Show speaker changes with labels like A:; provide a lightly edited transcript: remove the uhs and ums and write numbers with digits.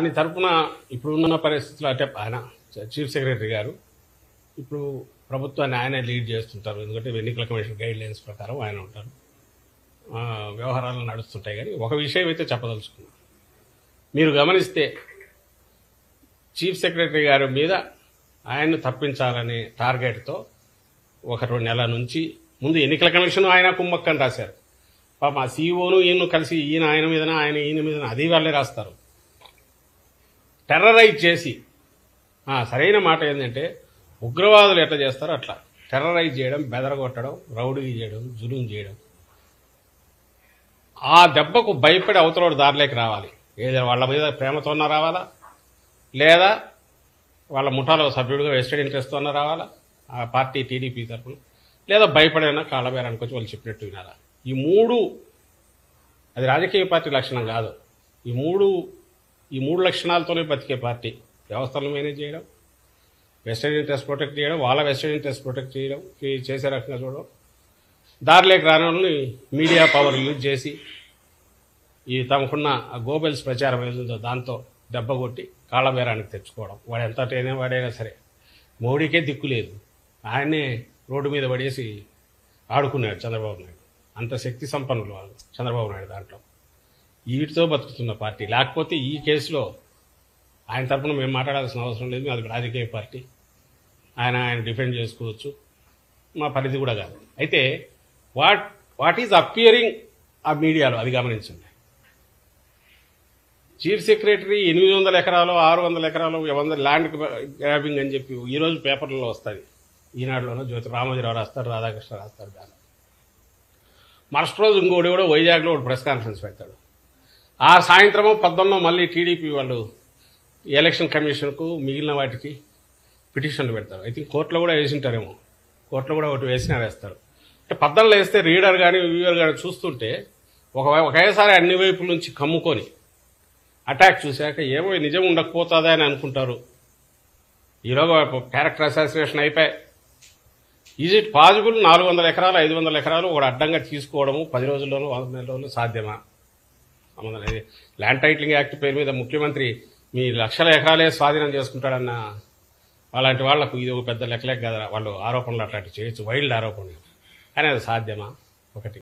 A: దాని తరపున ఇప్పుడున్న పరిస్థితులు అంటే ఆయన చీఫ్ సెక్రటరీ గారు ఇప్పుడు ప్రభుత్వాన్ని ఆయనే లీడ్ చేస్తుంటారు. ఎందుకంటే ఎన్నికల కమిషన్ గైడ్ లైన్స్ ప్రకారం ఆయన ఉంటారు. వ్యవహారాలు నడుస్తుంటాయి. కానీ ఒక విషయం అయితే చెప్పదలుచుకున్నాను. మీరు గమనిస్తే చీఫ్ సెక్రటరీ గారి మీద ఆయన్ను తప్పించాలనే టార్గెట్తో 1-2 నెలల నుంచి ముందు ఎన్నికల కమిషన్ ఆయన కుమ్మక్కని రాశారు. పాప ఆ సీఈఓను ఈయన కలిసి ఈయన ఆయన మీదన ఆయన ఈయన మీదన అది వాళ్ళే రాస్తారు. టెర్రరైజ్ చేసి సరైన మాట ఏంటంటే ఉగ్రవాదులు ఎట్లా చేస్తారో అట్లా టెర్రరైజ్ చేయడం, బెదరగొట్టడం, రౌడీ చేయడం, జులుం చేయడం. ఆ దెబ్బకు భయపడి అవతల దారిలోకి రావాలి. ఏదైనా వాళ్ళ మీద ప్రేమతోన్నా రావాలా, లేదా వాళ్ళ ముఠాలో సభ్యుడిగా వెస్టెడ్ ఇంట్రెస్ట్తోన్నా రావాలా ఆ పార్టీ టీడీపీ తరఫున, లేదా భయపడైనా కాళ్ళబేరానికి వచ్చి వాళ్ళు చెప్పినట్టు వినాలా. ఈ మూడు అది రాజకీయ పార్టీ లక్షణం కాదు. ఈ మూడు లక్షణాలతోనే బతికే పార్టీ వ్యవస్థలను మేనేజ్ చేయడం, వెస్టెడ్ ఇంట్రెస్ట్ ప్రొటెక్ట్ చేయడం, వాళ్ళ వెస్టెడ్ ఇంట్రెస్ట్ ప్రొటెక్ట్ చేయడం, చేసే రకంగా చూడడం, దారిలోకి రాని వాళ్ళని మీడియా పవర్ యూజ్ చేసి ఈ తమకున్న గోబెల్స్ ప్రచారం ఏదో దాంతో దెబ్బ కొట్టి కాళ్ళబేరానికి తెచ్చుకోవడం. వాడు ఎంతటైనా వాడైనా సరే మోడీకే దిక్కు లేదు, ఆయన్నే రోడ్డు మీద పడేసి ఆడుకున్నాడు చంద్రబాబు నాయుడు. అంత శక్తి సంపన్నులు వాళ్ళు చంద్రబాబు నాయుడు దాంట్లో. వీటితో బతుకుతున్న పార్టీ. లేకపోతే ఈ కేసులో ఆయన తరఫున మేము మాట్లాడాల్సిన అవసరం లేదు. అది రాజకీయ పార్టీ, ఆయన డిఫెండ్ చేసుకోవచ్చు, మా పరిధి కూడా కాదు. అయితే వాట్ ఈజ్ అపియరింగ్ ఆ మీడియాలో అది గమనించండి. చీఫ్ సెక్రటరీ 800 ఎకరాలు 600 ఎకరాలు 100 ల్యాండ్ గ్రాబింగ్ అని చెప్పి ఈరోజు పేపర్లలో వస్తుంది. ఈనాడులోనూ జ్యోతి రామోజీరావు రాస్తారు, రాధాకృష్ణ రాస్తారు. దాని మరుసటి రోజు ఇంకోటి కూడా వైజాగ్లో ఒక ప్రెస్ కాన్ఫరెన్స్ పెడతాడు. ఆ సాయంత్రమో 11 మళ్ళీ టీడీపీ వాళ్ళు ఎలక్షన్ కమిషన్కు మిగిలిన వాటికి పిటిషన్లు పెడతారు. ఐ థింక్ కోర్టులో కూడా వేసింటారేమో, కోర్టులో కూడా ఒకటి వేస్తారు. అంటే 14 వేస్తే రీడర్ కానీ వ్యూవర్ కానీ చూస్తుంటే ఒకేసారి అన్ని వైపుల నుంచి కమ్ముకొని అటాక్ చూశాక ఏమో నిజం ఉండకపోతుందా అని అనుకుంటారు. ఈరోజు క్యారెక్టర్ అసాసినేషన్ అయిపోయి ఈజ్ ఇట్ పాసిబుల్ 400 ఎకరాలు 500 ఎకరాలు ఒక అడ్డంగా తీసుకోవడము 10 రోజుల్లోనూ 100 నెలల్లోనూ సాధ్యమా? ల్యాండ్ టైటిలింగ్ యాక్ట్ పేరు మీద ముఖ్యమంత్రి మీ లక్షల ఎకరాలే స్వాధీనం చేసుకుంటాడన్న అలాంటి వాళ్లకు ఇది ఒక పెద్ద లెక్కలేక కదా. వాళ్ళు ఆరోపణలు అట్లాంటివి చేయొచ్చు, వైల్డ్ ఆరోపణలు. కానీ అది సాధ్యమా? ఒకటి.